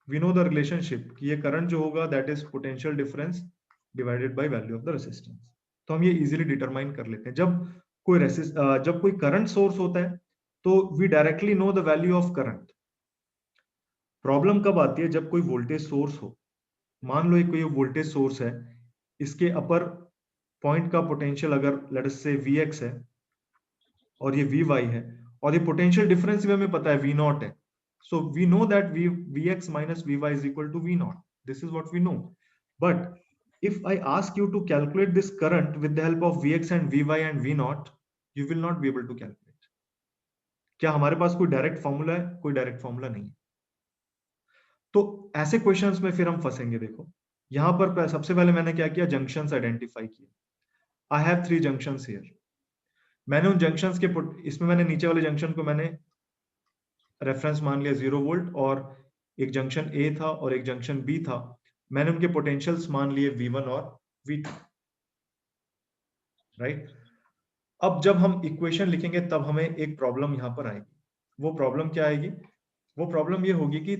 वी नो द रिलेशनशिप कि ये करंट जो होगा that is potential difference divided by value of the resistance. तो हम ये इजीली डिटरमाइन कर लेते हैं। जब कोई करंट सोर्स होता है तो we directly know the value of current. Problem कब आती है? जब कोई वोल्टेज सोर्स हो। मान लो कोई वोल्टेज सोर्स है, इसके अपर पॉइंट का पोटेंशियल अगर लेट अस से Vx है और ये Vy है, और ये पोटेंशियल डिफरेंस भी हमें पता है V0 है। So we know that Vx minus Vy is equal to V0. This is what we know. But if I ask you to calculate this current with the help of Vx and Vy and V0, you will not be able to calculate. क्या हमारे पास कोई डायरेक्ट फॉर्मूला है? कोई डायरेक्ट फॉर्मूला नहीं है। तो ऐसे क्वेश्चंस में फिर हम फंसेंगे। देखो यहां पर सबसे पहले मैंने क्या किया, जंक्शंस आइडेंटिफाई किए। I have 3 junctions here. मैंने उन जंक्शंस के इसमें मैंने नीचे वाले जंक्शन को मैंने रेफरेंस मान लिया 0 वोल्ट, और एक जंक्शन ए था और एक जंक्शन बी था। मैंने उनके पोटेंशियल्स मान लिए V1 और V2, राइट? अब जब हम इक्वेशन लिखेंगे तब हमें एक प्रॉब्लम यहां पर आएगी। वो प्रॉब्लम क्या आएगी? वो प्रॉब्लम ये होगी कि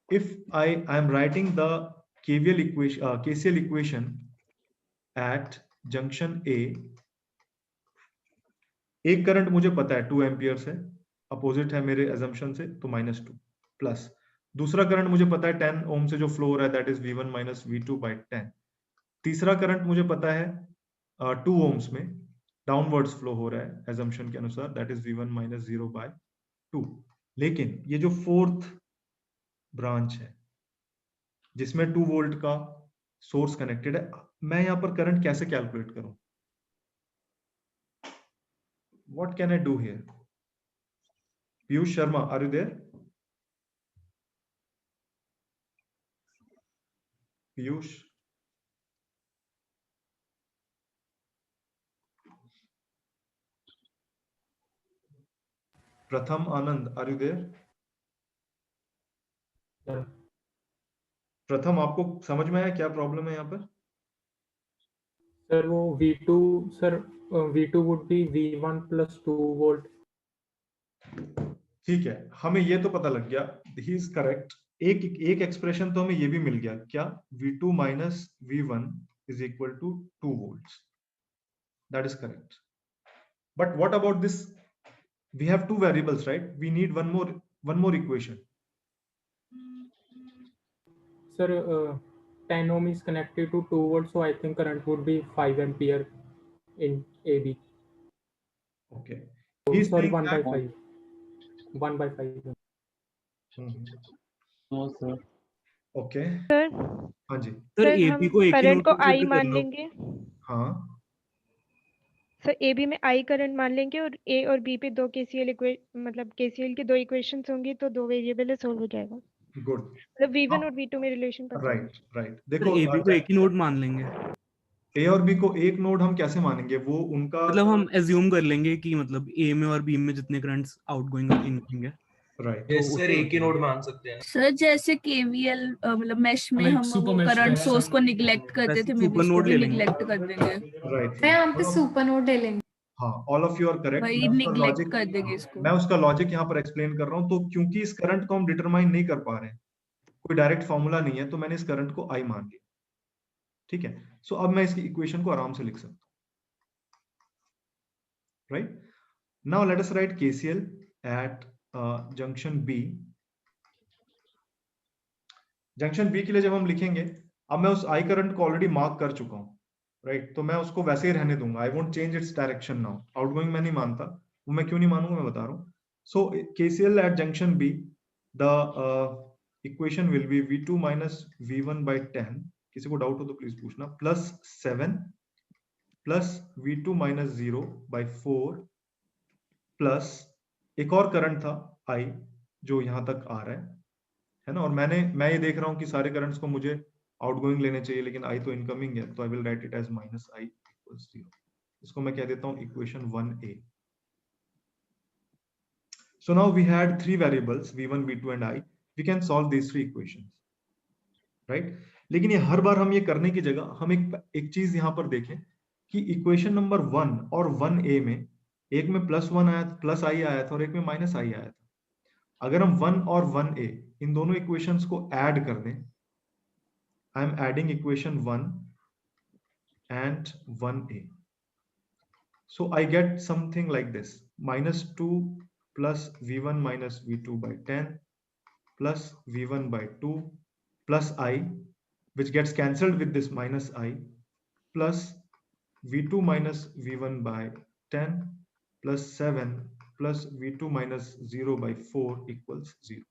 if I am writing the KCL equation at junction A, एक करंट मुझे पता है 2 एम्पियर्स है, अपोजिट है मेरे assumption से, तो -2 प्लस दूसरा करंट मुझे पता है 10 ओम से जो फ्लो हो रहा है that is V1 minus V2 by 10। तीसरा करंट मुझे पता है 2 ओम्स में डाउनवर्ड्स फ्लो हो रहा है assumption के अनुसार, that is V1 minus 0 by 2। लेकिन ये जो फोर्थ ब्रांच है जिसमें 2 वोल्ट का सोर्स कनेक्टेड है, मैं यहां पर करंट कैसे कैलकुलेट करूं? What can I do here? Piyush Sharma, are you there? Piyush? Pratham Anand, are you there? प्रथम, आपको समझ में आया क्या प्रॉब्लम है यहाँ पर? सर वो V2 sir V2 would be V1 plus 2 volt। ठीक है, हमें ये तो पता लग गया, he is correct। एक एक्सप्रेशन तो हमें ये भी मिल गया, क्या? V2 minus V1 is equal to 2 volts। That is correct। But what about this? We have 2 variables, right? We need one more equation। sir, 10 ohm is connected to 2 volts, so I think current would be 5 ampere in AB. Okay. Oh, He's sorry, saying 1 by that- 5. 1 by 5. No, sir. Okay. Sir हाँ जी। सर सर AB हम को एक ही करंट नोड को कंसीडर I कर मान लो। लेंगे। हाँ। सर AB में I करंट मान लेंगे और A और B पे दो KCL मतलब KCL के दो इक्वेशंस होंगी तो दो वेरिएबल है, सोल्व हो जाएगा। गुड। मतलब V1 और V2 में रिलेशन पता है। Right right. सर देखो AB को एक ही नोड मान लेंगे। A और B को एक नोड हम कैसे मानेंगे? वो उनका मतलब हम एज्यूम कर लेंगे कि मतलब A में और B में जितने करंट्स आउटगोइंग और इनकमिंग है, राइट। यस सर, एक ही नोड मान सकते हैं। सर जैसे KVL मतलब मैश में हम वो करंट सोर्स को निग्लेक्ट करते थे, मे बी इसको भी निग्लेक्ट कर देंगे। राइट। मैं यहाँ पे सुपर नोड ले लेंगे। हाँ, all of you are correct. वही निग्लेक्ट कर देंगे इसको। मैं उसका लॉजिक यहाँ पर एक्सप्लेन कर रहा हूँ। तो क्योंकि इस करंट को हम डिटरमाइन नहीं कर पा रहे हैं, कोई डायरेक्ट फॉर्मूला नहीं है, तो मैंने इस करंट को I मान लिया। ठीक है। सो अब मैं इसकी इक्वेशन को आराम से लिख सकता हूँ। Right. Now let us write KCL at junction B। Junction B के लिए जब हम लिखेंगे, अब मैं उस I करंट को ऑलरेडी मार्क कर चुका हूँ। राइट। तो मैं उसको वैसे ही रहने दूंगा। I won't change its direction now. Outgoing मैं नहीं मानता, वो मैं क्यों नहीं मानूंगा मैं बता रहा हूँ। So KCL at junction B, the equation will be V2 minus V1 by 10, किसी को डाउट हो तो प्लीज पूछना, plus 7 plus V2 minus 0 by 4 plus एक और करंट था I जो यहां तक आ रहा है ना। और मैं ये देख रहा हूं कि सारे करंट्स को मुझे आउटगोइंग लेने चाहिए, लेकिन I तो इनकमिंग है, तो I will write it as minus I equals 0। इसको मैं कह देता हूं equation 1A। So now we had three variables V1, V2 and I. We can solve these three equations, right? लेकिन ये हर बार हम ये करने की जगह हम एक चीज यहाँ पर देखें कि इक्वेशन नंबर 1 और 1A में, एक में +1 आया, प्लस I आया था और एक में माइनस I आया था। अगर हम 1 और 1A इन दोनों इक्वेशंस को ऐड कर दें, I am adding equation 1 and 1A, so I get something like this: -2 plus V1 minus V2 by 10 plus V1 by 2 plus I, which gets cancelled with this minus I, plus V2 minus V1 by 10 plus 7 plus V2 minus 0 by 4 equals 0.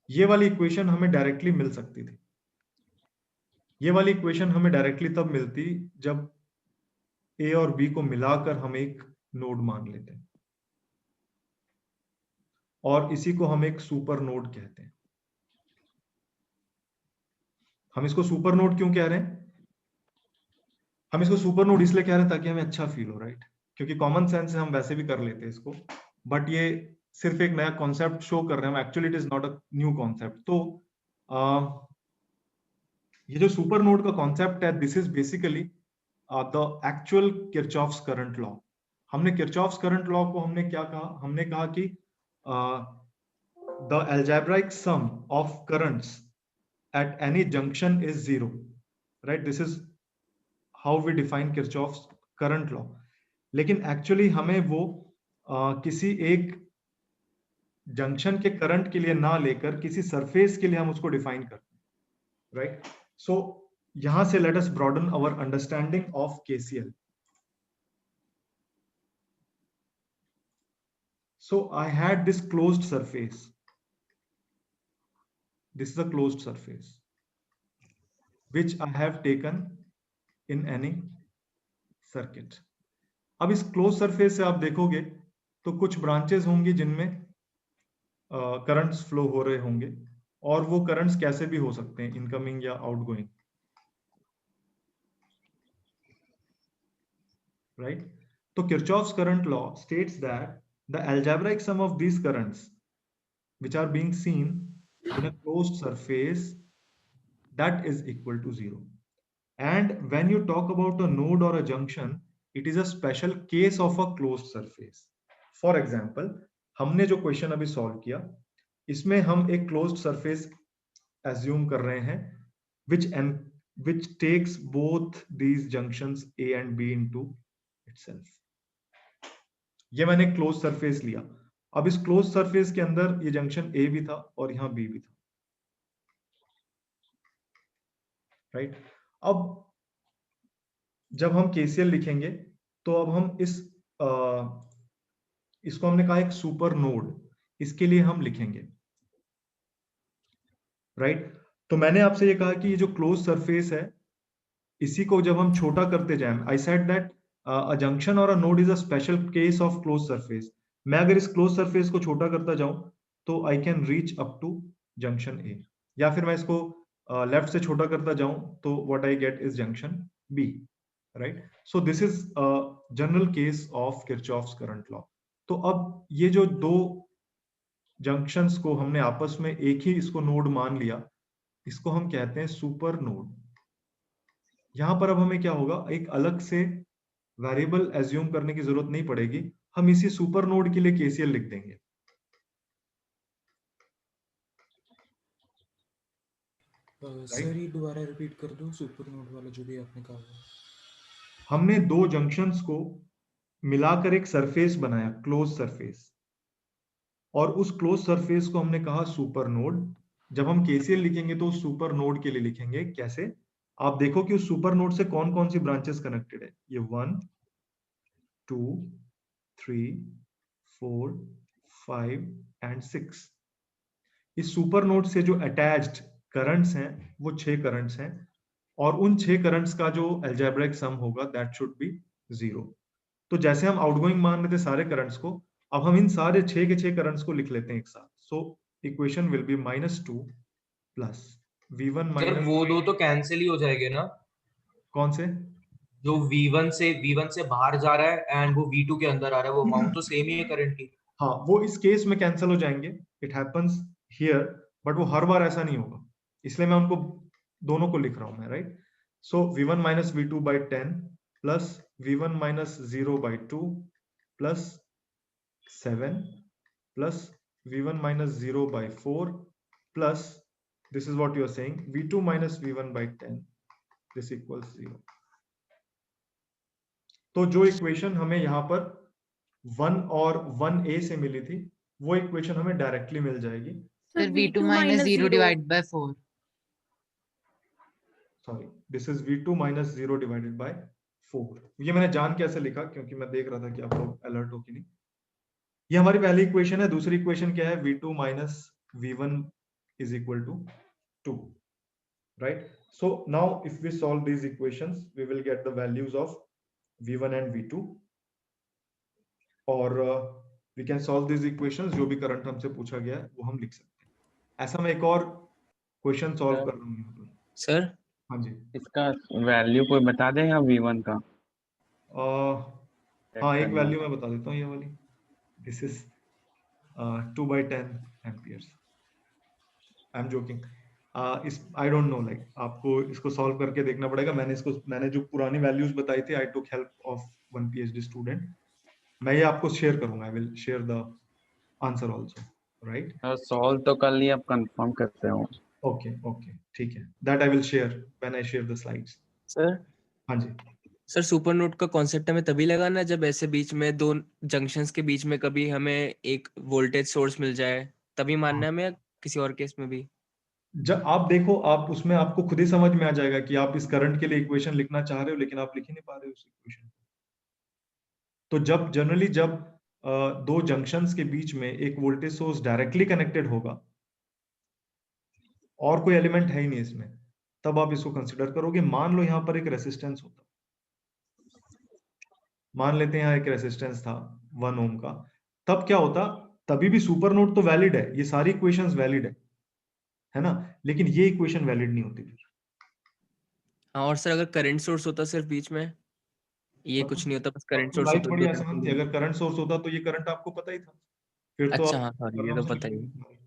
ये वाली इक्वेशन हमें डायरेक्टली मिल सकती थी। ये वाली इक्वेशन हमें डायरेक्टली तब मिलती जब A और B को मिलाकर हम एक नोड मान लेते हैं, और इसी को हम एक सुपर नोड कहते हैं। हम इसको सुपर नोड क्यों कह रहे हैं? हम इसको सुपर नोड इसलिए कह रहे हैं ताकि हमें अच्छा फील हो, राइट? क्योंकि कॉमन सेंस से हम वैसे भी कर लेते हैं इसको, बट ये सिर्फ एक नया कॉन्सेप्ट शो कर रहे हैं। Actually it is not a new concept. तो ये जो सुपर नोड का कॉन्सेप्ट है, this is basically the actual Kirchhoff's current law. हमने किरचॉफ्स करंट लॉ को हमने क्या कहा? हमने कहा कि the algebraic sum of currents at any junction is 0, right? This is how we define Kirchhoff's current law. लेकिन एक्चुअली हमें वो किसी एक जंक्शन के करंट के लिए ना लेकर किसी सरफेस के लिए हम उसको डिफाइन करते हैं, राइट? सो यहां से let us broaden our understanding of KCL. So I had this closed surface. This is a closed surface which I have taken in any circuit. अब इस closed surface से आप देखोगे तो कुछ ब्रांचेस होंगी जिनमें करंट्स फ्लो हो रहे होंगे, और वो करंट्स कैसे भी हो सकते हैं, इनकमिंग या आउटगोइंग, राइट? तो Kirchhoff's current law states that the algebraic sum of these currents which are being seen in a closed surface, that is equal to 0. And when you talk about a node or a junction, it is a special case of a closed surface. For example, हमने जो क्वेश्चन अभी सॉल्व किया, इसमें हम एक क्लोज्ड सरफेस एज्यूम कर रहे हैं which takes both these junctions A and B into itself. ये मैंने क्लोज सरफेस लिया। अब इस क्लोज सरफेस के अंदर ये जंक्शन ए भी था और यहाँ बी भी था, राइट। अब जब हम केसीएल लिखेंगे तो अब हम इसको हमने कहा एक सुपर नोड, इसके लिए हम लिखेंगे, राइट। तो मैंने आपसे ये कहा कि ये जो क्लोज सरफेस है इसी को जब हम छोटा करते जाएं, I said that a junction और a node is a special case of close surface. मैं अगर इस क्लोज सरफेस को छोटा करता जाऊं तो I can reach up to junction A, या फिर मैं इसको लेफ्ट से छोटा करता जाऊं तो what I get is junction B, right. So this is general case of Kirchhoff's current law. तो अब ये जो दो जंक्शंस को हमने आपस में एक ही इसको नोड मान लिया, इसको हम कहते हैं सुपर नोड। यहां पर अब हमें क्या होगा, एक अलग से वेरिएबल एज्यूम करने की जरूरत नहीं पड़ेगी, हम इसी सुपर नोड के लिए केसीएल लिख देंगे। सर ये दोबारा रिपीट कर दो, सुपर नोड वाला जो भी आपने कहा। हमने दो जंक्शंस को मिलाकर एक सरफेस बनाया, क्लोज सरफेस, और उस क्लोज सरफेस को हमने कहा सुपर नोड। जब हम केसीएल लिखेंगे तो उस सुपर नोड के लिए लिखेंगे कैसे, आप देखो कि उस सुपर नोड से कौन कौन सी ब्रांचेस कनेक्टेड है। ये 1 2 3 4 5 एंड 6। इस सुपर नोड से जो अटैच्ड करंट्स हैं वो 6 करंट्स हैं, और उन 6 करंट्स का जो अलजेब्रिक सम होगा दैट शुड बी 0। तो जैसे हम आउटगोइंग मान रहे थे सारे करंट्स को, अब हम इन सारे 6 के 6 करंट्स को लिख लेते हैं एक साथ। So equation will B -2 plus V1 sir वो दो तो कैंसिल ही हो जाएंगे ना? कौन से? जो V1 से बाहर जा रहा है एंड वो V2 के अंदर आ रहा है, वो अमाउंट तो सेम ही है करंटली। हाँ, वो इस केस में कैंसिल हो जाएंगे, इट हैपेंस हियर, बट वो हर बार ऐसा नहीं होगा, इसलिए मैं उनको दोनों को लिख रहा हूं मैं, right. So V1 - V2 by 10 plus V1 - 0 by 2 plus 7 plus V1 - 0 by 4 plus this is what you are saying V2 - V1 by 10 this equals 0। तो जो इक्वेशन हमें यहाँ पर 1 और 1a से मिली थी वो इक्वेशन हमें डायरेक्टली मिल जाएगी। फिर V2 - 0 divided by 4। Sorry, this is V2 - 0 divided by 4। ये मैंने जान के ऐसे लिखा क्योंकि मैं देख रहा था कि आप लोग अलर्ट हो कि नहीं। ये हमारी पहली इक्वेशन है। दूसरी इक्वेशन क्या है? V2 - V1 is equal to 2, right? So now if we solve these equations we will get the values of V1 and V2, और we can solve these equations। जो भी करंट हमसे पूछा गया है वो हम लिख सकते हैं। ऐसा मैं एक और क्वेश्चन सॉल्व कर रहा हूँ यहाँ पर। सर हाँ जी, इसका वैल्यू कोई बता दें या V1 का? हाँ, एक वैल्यू मैं बता देता हूँ, ये वाली, this is 2/10 amperes. I am joking. I don't know, like आपको इसको सॉल्व करके देखना पड़ेगा। मैंने जो पुरानी वैल्यूज बताई थी, I took help of one PhD student. मैं ये आपको शेयर करूंगा, I will share the answer also, right? Solve तो कर लिया, आप कंफर्म करते हो? ओके, ठीक है, that I will share when I share the slides. Sir हाँ जी सर, सुपर नोड का कॉन्सेप्ट हमें तभी लगाना है जब ऐसे बीच में दो जंक्शंस के बीच में कभी हमें एक वोल्टेज सोर्स मिल जाए, तभी मानना है हमें, या किसी और केस में भी? जब आप देखो, आप उसमें आपको खुद ही समझ में आ जाएगा कि आप इस करंट के लिए इक्वेशन लिखना चाह रहे हो लेकिन आप लिख ही नहीं पा रहे हो उस इक्वेशन। तो जब जनरली दो जंक्शंस के बीच में एक वोल्टेज सोर्स डायरेक्टली कनेक्टेड होगा और कोई एलिमेंट है ही नहीं इसमें, तब आप इसको कंसिडर करोगे। मान लो यहाँ पर एक रेसिस्टेंस होता, मान लेते हैं यहाँ एक रेसिस्टेंस था 1 ओम का, तब क्या होता? तभी भी सुपर नोड तो वैलिड है, ये सारी इक्वेशंस वैलिड है ना, लेकिन ये इक्वेशन वैलिड नहीं होती फिर। हाँ, और सर अगर करंट सोर्स होता सिर्फ बीच में, ये कुछ नहीं होता, बस करंट सोर्स लाइफ होता बड़ी तो आसान थी। अगर करंट सोर्स होता तो ये करंट आपको पता ही था, फिर तो अच्छा, आप हाँ सॉरी, ये आराम तो से पता ही लिख है। सकते।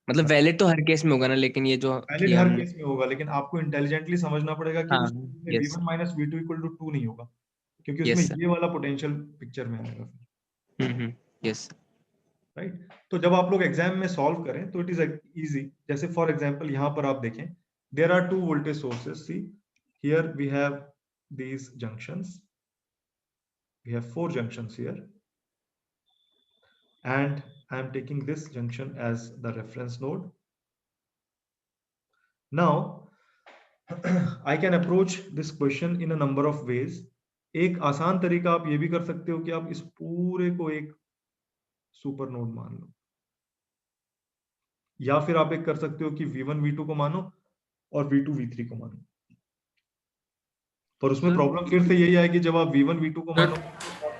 मतलब वैलिड तो हर केस में होगा ना, लेकिन ये जो वैलिड किया हर हमने। केस में होगा, लेकिन आपको इंटेलिजेंटली समझना पड़ेगा कि हाँ, उस में यस V1 - V2 = 2 नहीं होगा, क्योंकि उसमें यस सर, ये वाला पोटेंशियल पिक्चर में आएगा फिर, यस। राइट? तो जब आप लोग एग्जाम में सॉल्व करें तो इट इज इजी। जैसे फॉर एग्जांपल यहाँ पर आप देखें, there are 2 voltage sources. See here we have these junctions, we have 4 junctions here, and I am taking this junction as the reference node. Now I can approach this question in a number of ways. एक आसान तरीका आप ये भी कर सकते हो कि आप इस पूरे को एक सुपर नोड मान लो, या फिर आप एक कर सकते हो कि V1 V2 को मानो और V2 V3 को मानो। पर उसमें प्रॉब्लम फिर से यही आएगी जब आप V1 V2 को मानो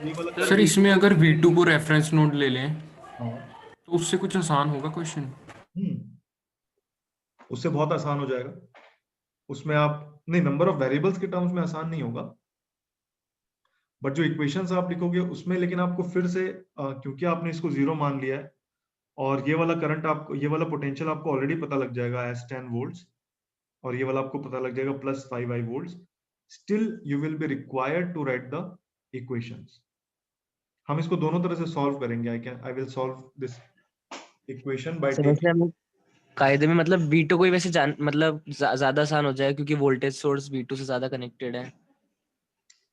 ये वाला। सर इसमें अगर V2 को रेफरेंस नोड ले लें तो उससे कुछ आसान होगा क्वेश्चन? उससे बहुत आसान हो जाएगा। उसमें आप नहीं, नंबर ऑफ वेरिएबल्स के टर्म्स में आसान नहीं होगा, बट जो इक्वेशंस आप लिखोगे उसमें, लेकिन आपको फिर से क्योंकि आपने इसको 0 मान लिया है और ये वाला करंट आपको, ये वाला पोटेंशियल आपको ऑलरेडी पता लग जाएगा एज 10 वोल्ट्स, और ये वाला आपको पता लग जाएगा plus 5i volts, still you will be required to write the equations. हम इसको दोनों तरह से सॉल्व करेंगे। I will solve this equation by taking कायदे में मतलब V2 को ही वैसे मतलब ज्यादा आसान हो जाए क्योंकि वोल्टेज सोर्स V2 से ज्यादा कनेक्टेड है।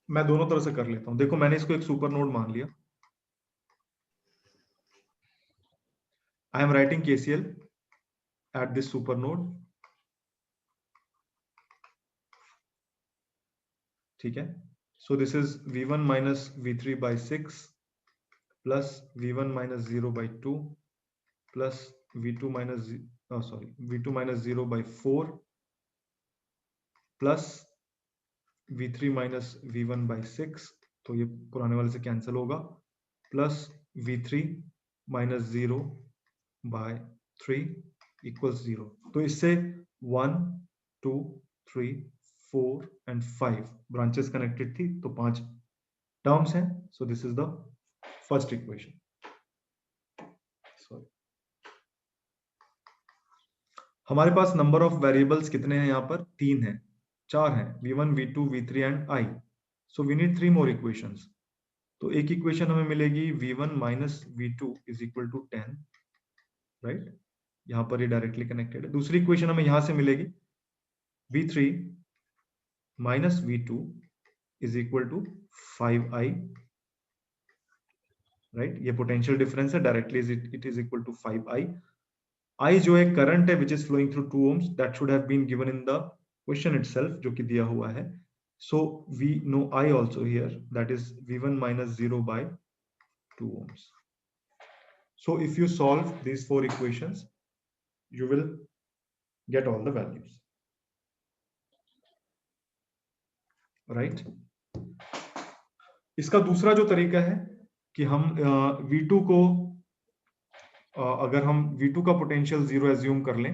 मैं दोनों तरह से कर लेता हूं। देखो मैंने इसको एक सुपर नोड मान लिया। I am writing KCL at this super node. ठीक है, so this is V1 minus V3 by 6 plus V1 minus 0 by 2 plus V2 minus V2 minus 0 by 4 plus V3 minus V1 by 6, तो ये पुराने वाले से कैंसिल होगा, plus V3 minus 0 by 3 equals 0। तो इससे 1 2 3 4 and 5 ब्रांचेस कनेक्टेड थी, तो 5 टर्म्स हैं। सो this is the first equation. हमारे पास नंबर ऑफ वेरिएबल्स कितने हैं यहाँ पर? 3 हैं, 4 हैं, V1 V2 V3 and I। So we need 3 more equations. तो एक इक्वेशन हमें मिलेगी V1 minus V2 is equal to 10, right? यहाँ पर ये डायरेक्टली कनेक्टेड है। दूसरी इक्वेशन हमें यहाँ से मिलेगी V3 minus V2 is equal to 5i, right? ये पोटेंशियल डिफरेंस है, directly it is equal to 5i। I जो एक करंट है which is flowing through 2 ohms, that should have been given in the question itself, जो कि दिया हुआ है। So we know I also here, that is V1 minus 0 by 2 ohms. So if you solve these 4 equations, you will get all the values, right? इसका दूसरा जो तरीका है कि हम V2 को अगर हम V2 का पोटेंशियल 0 एज्यूम कर लें